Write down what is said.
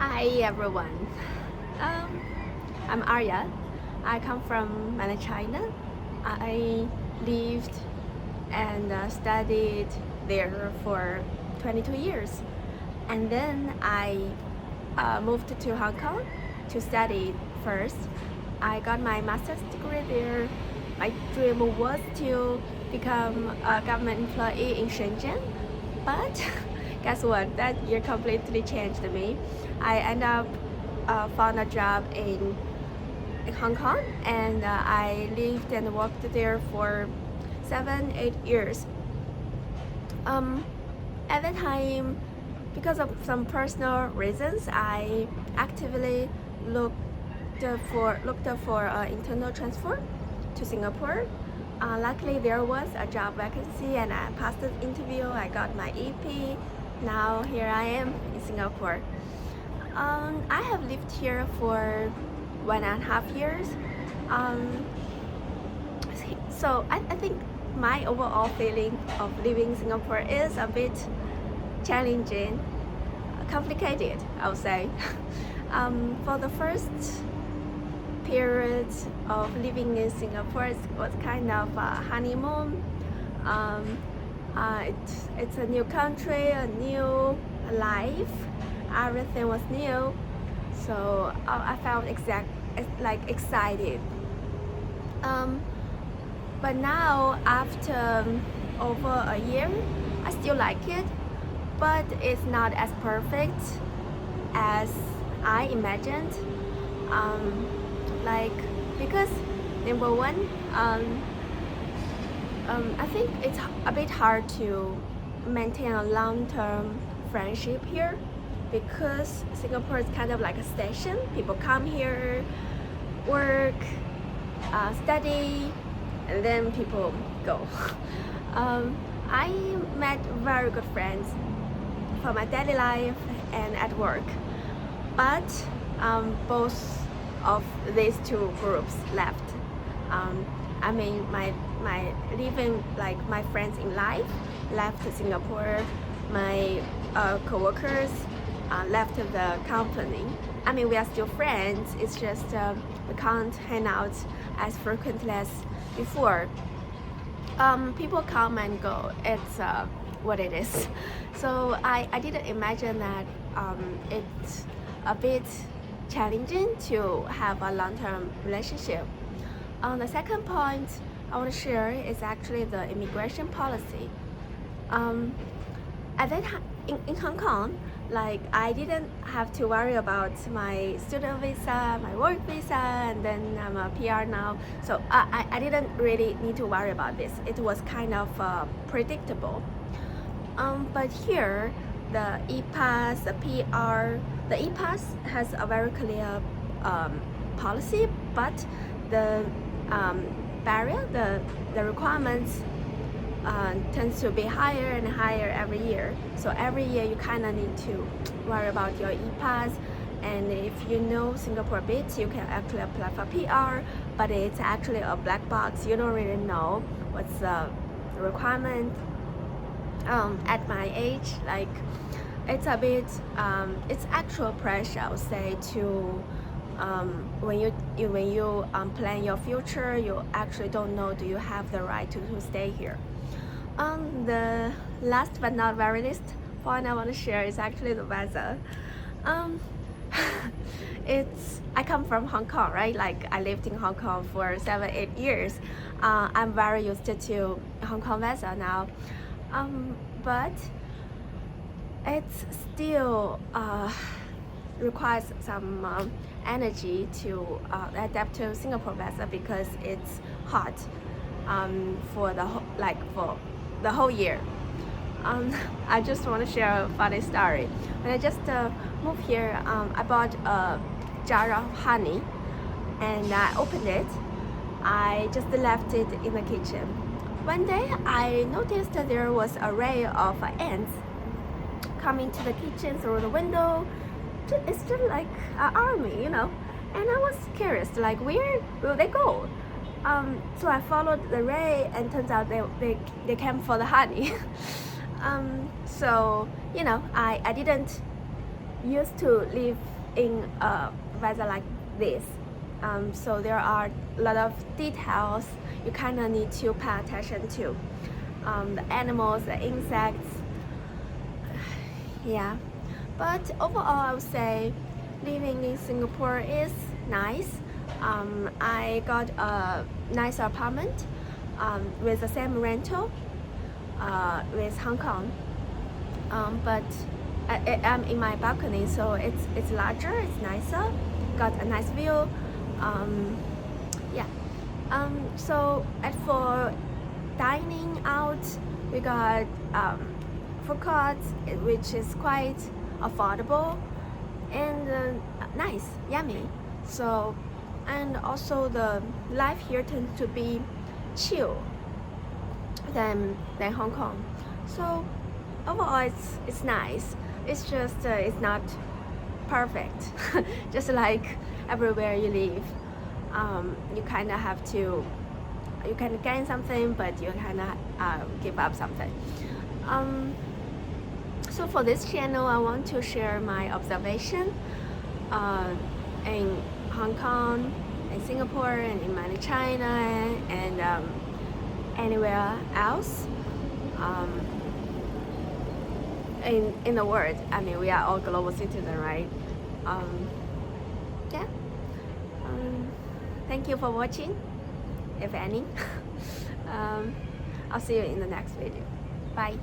Hi everyone. Um, I'm Arya. I come from Mainland China. I lived and studied there for 22 years. And then I moved to Hong Kong to study first. I got my master's degree there. My dream was to become a government employee in Shenzhen, but guess what? That year completely changed me. I ended up found a job in Hong Kong, and I lived and worked there for 7, 8 years. Um, at that time, because of some personal reasons, I actively looked for internal transfer to Singapore. Luckily, there was a job vacancy, and I passed the interview. I got my EP. Now here I am in Singapore. I have lived here for 1.5 years. Um, so I think my overall feeling of living in Singapore is a bit challenging, complicated, I would say. For the first period of living in Singapore, it was kind of a honeymoon. Um, it's a new country, a new life. Everything was new, so I felt excited. Um, but now, after over a year, I still like it, but it's not as perfect as I imagined. Um, like because number one, I think it's a bit hard to maintain a long-term friendship here because Singapore is kind of like a station. People come here, work, study, and then people go. I met very good friends for my daily life and at work, but both of these two groups left. I mean, my living like my friends in life left Singapore. My co-workers left the company. I mean, we are still friends. It's just we can't hang out as frequently as before. People come and go. It's what it is. So I didn't imagine that it's a bit challenging to have a long-term relationship. The second point I want to share is actually the immigration policy. At that time in Hong Kong, like I didn't have to worry about my student visa, my work visa, and then I'm a PR now. So I didn't really need to worry about this. It was kind of predictable. But here, the e-pass, the PR, the e-pass has a very clear policy, but the barrier, the requirements tends to be higher and higher every year. So every year you kind of need to worry about your e-pass. And if you know Singapore a bit, you can actually apply for PR, but it's actually a black box. You don't really know what's the requirement. At my age, like it's a bit, it's actual pressure, I would say, to when you plan your future, you actually don't know do you have the right to stay here. The last but not very least point I want to share is actually the weather. Um, I come from Hong Kong, right? Like I lived in Hong Kong for 7, 8 years. I'm very used to Hong Kong weather now, but it's still requires some energy to adapt to Singapore weather because it's hot for the whole year. I just want to share a funny story. When I just moved here, I bought a jar of honey and I opened it. I just left it in the kitchen. One day I noticed that there was an array of ants coming to the kitchen through the window. It's just like an army, you know. And I was curious, like where will they go? So I followed the ray, and turns out they came for the honey. So you know, I didn't used to live in a weather like this. So there are a lot of details you kind of need to pay attention to. The animals, the insects, yeah. But overall, I would say living in Singapore is nice. I got a nice apartment with the same rental with Hong Kong. But I'm in my balcony, so it's larger, it's nicer, got a nice view. Yeah. So as for dining out, we got food courts, which is quite affordable and nice, yummy. So, and also the life here tends to be chill than Hong Kong. So overall, it's nice. It's just it's not perfect. Just like everywhere you live, you kind of have to. You can gain something, but you kind of give up something. So for this channel, I want to share my observation in Hong Kong, in Singapore, and in Mainland China, and anywhere else in the world. I mean, we are all global citizens, right? Yeah. Thank you for watching, if any. I'll see you in the next video. Bye.